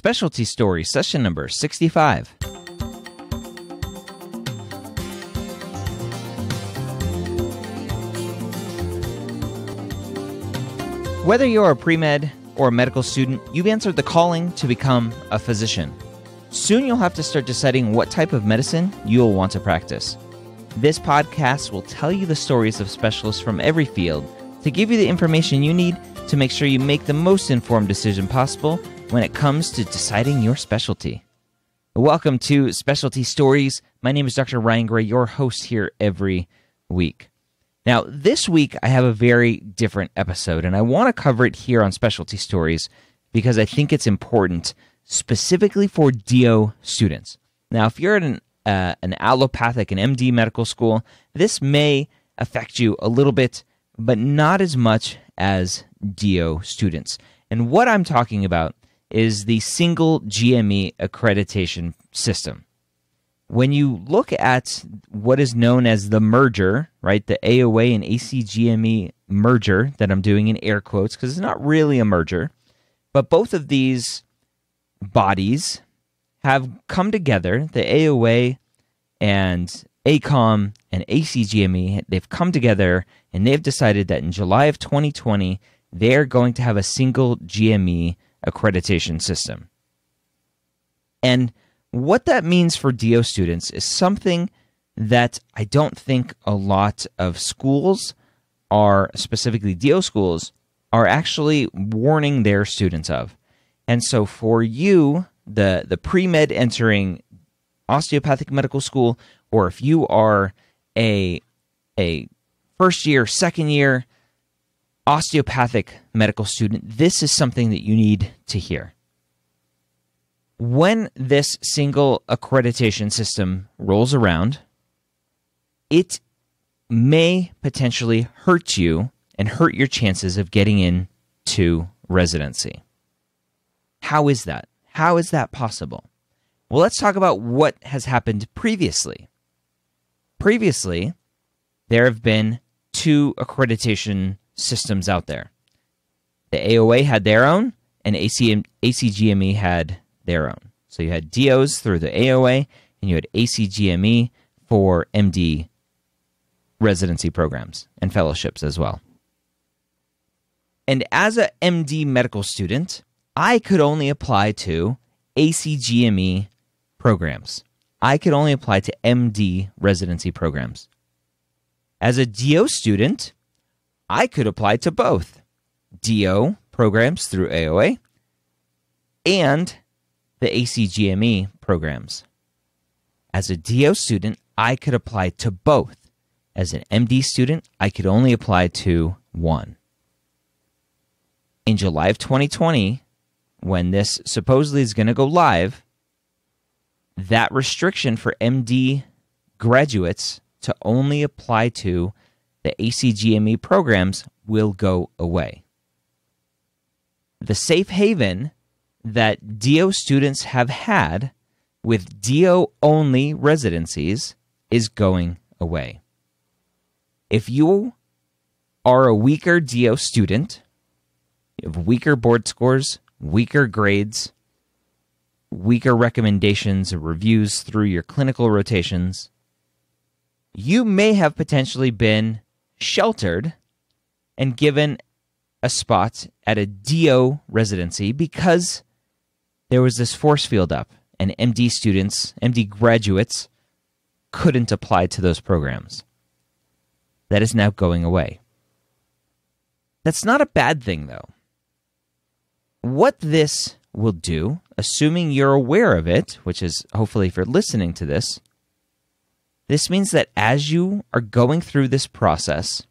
Specialty Story, session number 65. Whether you're a pre-med or a medical student, you've answered the calling to become a physician. Soon you'll have to start deciding what type of medicine you'll want to practice. This podcast will tell you the stories of specialists from every field to give you the information you need to make sure you make the most informed decision possible when it comes to deciding your specialty. Welcome to Specialty Stories. My name is Dr. Ryan Gray, your host here every week. Now, this week I have a very different episode, and I want to cover it here on Specialty Stories because I think it's important specifically for DO students. Now, if you're at an allopathic, an MD medical school, this may affect you a little bit, but not as much as DO students. And what I'm talking about is the single GME accreditation system. When you look at what is known as the merger, right, the AOA and ACGME merger that I'm doing in air quotes because it's not really a merger, but both of these bodies have come together, the AOA and AACOM and ACGME, they've come together and they've decided that in July of 2020, they're going to have a single GME accreditation system. And what that means for DO students is something that I don't think a lot of schools are, specifically DO schools, are actually warning their students of. And so for you, the pre-med entering osteopathic medical school, or if you are a first year, second year osteopathic medical student, this is something that you need to hear. When this single accreditation system rolls around, it may potentially hurt you and hurt your chances of getting into residency. How is that? How is that possible? Well, let's talk about what has happened previously. Previously, there have been two accreditation systems out there. The AOA had their own, and ACGME had their own. So you had DOs through the AOA, and you had ACGME for MD residency programs and fellowships as well. And as a MD medical student, I could only apply to ACGME programs. I could only apply to MD residency programs. As a DO student, I could apply to both DO programs through AOA and the ACGME programs. As a DO student, I could apply to both. As an MD student, I could only apply to one. In July of 2020, when this supposedly is going to go live, that restriction for MD graduates to only apply to the ACGME programs will go away. The safe haven that DO students have had with DO-only residencies is going away. If you are a weaker DO student, you have weaker board scores, weaker grades, weaker recommendations or reviews through your clinical rotations, you may have potentially been sheltered and given a spot at a DO residency because there was this force field up and MD students, MD graduates couldn't apply to those programs. That is now going away. That's not a bad thing, though. What this will do, assuming you're aware of it, which is hopefully if you're listening to this, this means that as you are going through this process,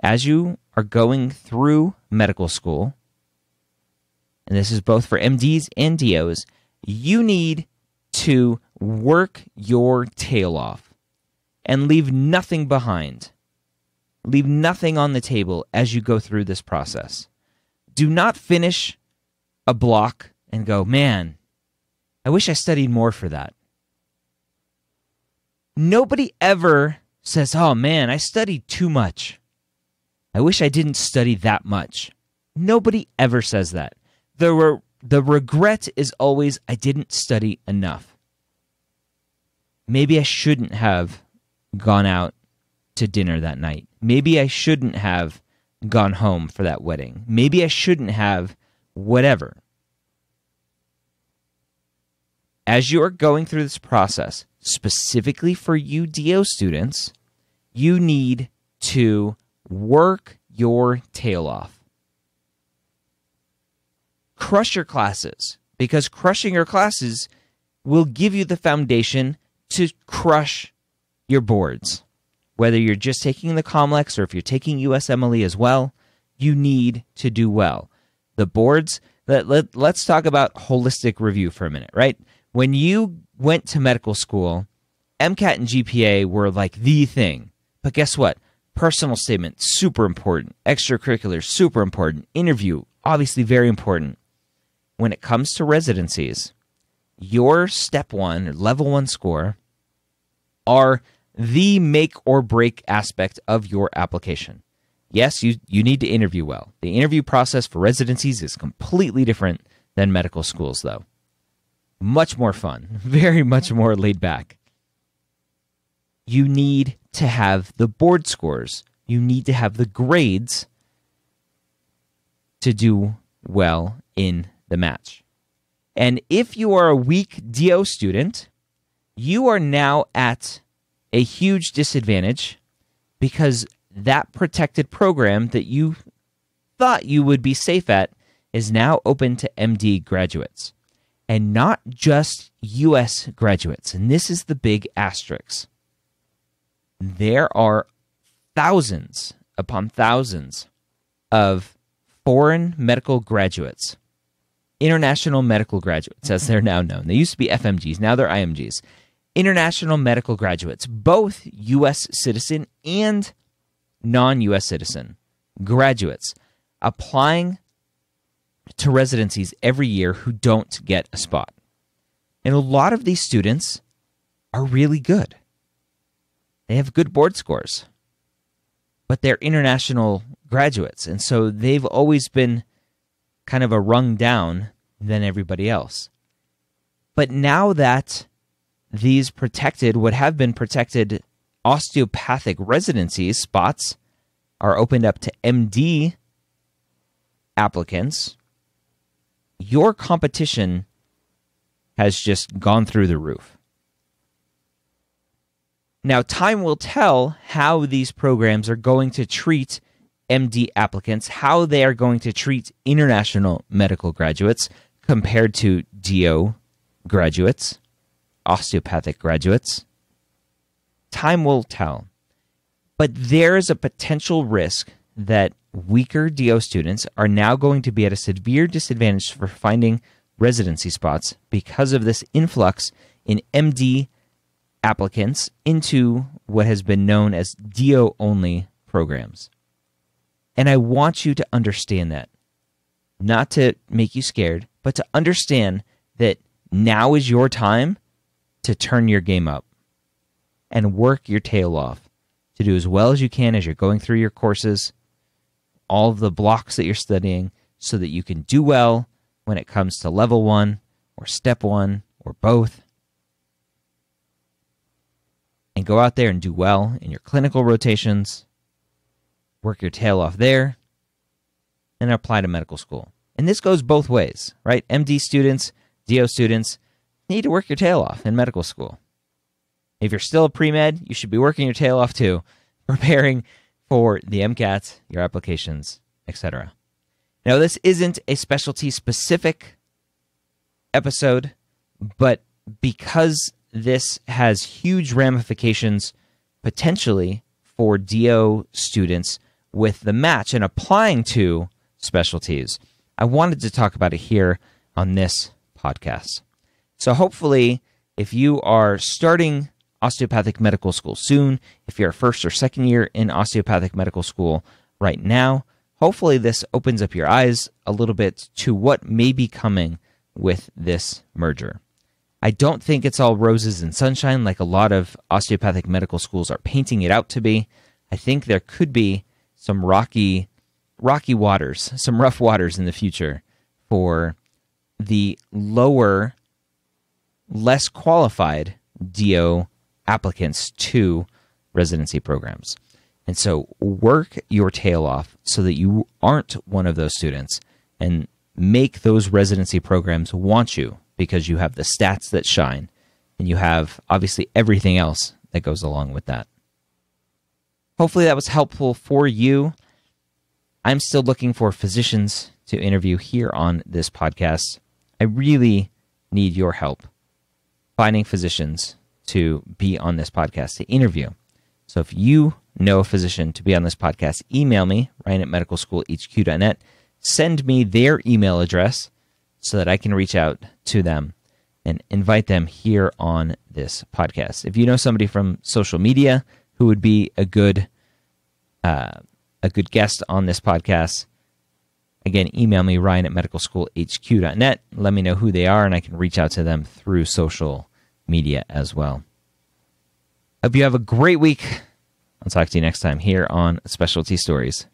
as you are going through medical school, and this is both for MDs and DOs, you need to work your tail off and leave nothing behind. Leave nothing on the table as you go through this process. Do not finish a block and go, man, I wish I studied more for that. Nobody ever says, oh man, I studied too much. I wish I didn't study that much. Nobody ever says that. The the regret is always, I didn't study enough. Maybe I shouldn't have gone out to dinner that night. Maybe I shouldn't have gone home for that wedding. Maybe I shouldn't have whatever. As you are going through this process, specifically for you DO students, you need to work your tail off. Crush your classes, because crushing your classes will give you the foundation to crush your boards. Whether you're just taking the COMLEX or if you're taking USMLE as well, you need to do well. The boards, let's talk about holistic review for a minute, right? When you went to medical school, MCAT and GPA were like the thing. But guess what? Personal statement, super important. Extracurriculars, super important. Interview, obviously very important. When it comes to residencies, your step 1 or level 1 score are the make or break aspect of your application. Yes, you need to interview well. The interview process for residencies is completely different than medical schools, though. Much more fun, very much more laid back. You need to have the board scores. You need to have the grades to do well in the match. And if you are a weak DO student, you are now at a huge disadvantage because that protected program that you thought you would be safe at is now open to MD graduates. And not just U.S. graduates. And this is the big asterisk. There are thousands upon thousands of foreign medical graduates, international medical graduates, as they're now known. They used to be FMGs, now they're IMGs. International medical graduates, both U.S. citizen and non-U.S. citizen graduates, applying to residencies every year who don't get a spot. And a lot of these students are really good. They have good board scores, but they're international graduates. And so they've always been kind of a rung down than everybody else. But now that these protected, what have been protected osteopathic residencies spots are opened up to MD applicants, your competition has just gone through the roof. Now, time will tell how these programs are going to treat MD applicants, how they are going to treat international medical graduates compared to DO graduates, osteopathic graduates. Time will tell. But there is a potential risk that weaker DO students are now going to be at a severe disadvantage for finding residency spots because of this influx in MD applicants into what has been known as DO-only programs. And I want you to understand that. Not to make you scared, but to understand that now is your time to turn your game up and work your tail off to do as well as you can as you're going through your courses, all of the blocks that you're studying, so that you can do well when it comes to level 1 or step 1 or both. And go out there and do well in your clinical rotations, work your tail off there, and apply to medical school. And this goes both ways, right? MD students, DO students need to work your tail off in medical school. If you're still a pre-med, you should be working your tail off too, preparing for the MCAT, your applications, etc. Now, this isn't a specialty-specific episode, but because this has huge ramifications potentially for DO students with the match and applying to specialties, I wanted to talk about it here on this podcast. So hopefully, if you are starting osteopathic medical school soon, if you're a first or second year in osteopathic medical school right now, hopefully this opens up your eyes a little bit to what may be coming with this merger. I don't think it's all roses and sunshine like a lot of osteopathic medical schools are painting it out to be. I think there could be some rocky waters, some rough waters in the future for the lower, less qualified DO applicants to residency programs. And so work your tail off so that you aren't one of those students, and make those residency programs want you, because you have the stats that shine, and you have obviously everything else that goes along with that. Hopefully that was helpful for you. I'm still looking for physicians to interview here on this podcast. I really need your help finding physicians to be on this podcast to interview. So if you know a physician to be on this podcast, email me, ryan@medicalschoolhq.net. Send me their email address so that I can reach out to them and invite them here on this podcast. If you know somebody from social media who would be a good guest on this podcast, again, email me, ryan@medicalschoolhq.net. Let me know who they are, and I can reach out to them through social media as well. Hope you have a great week. I'll talk to you next time here on Specialty Stories.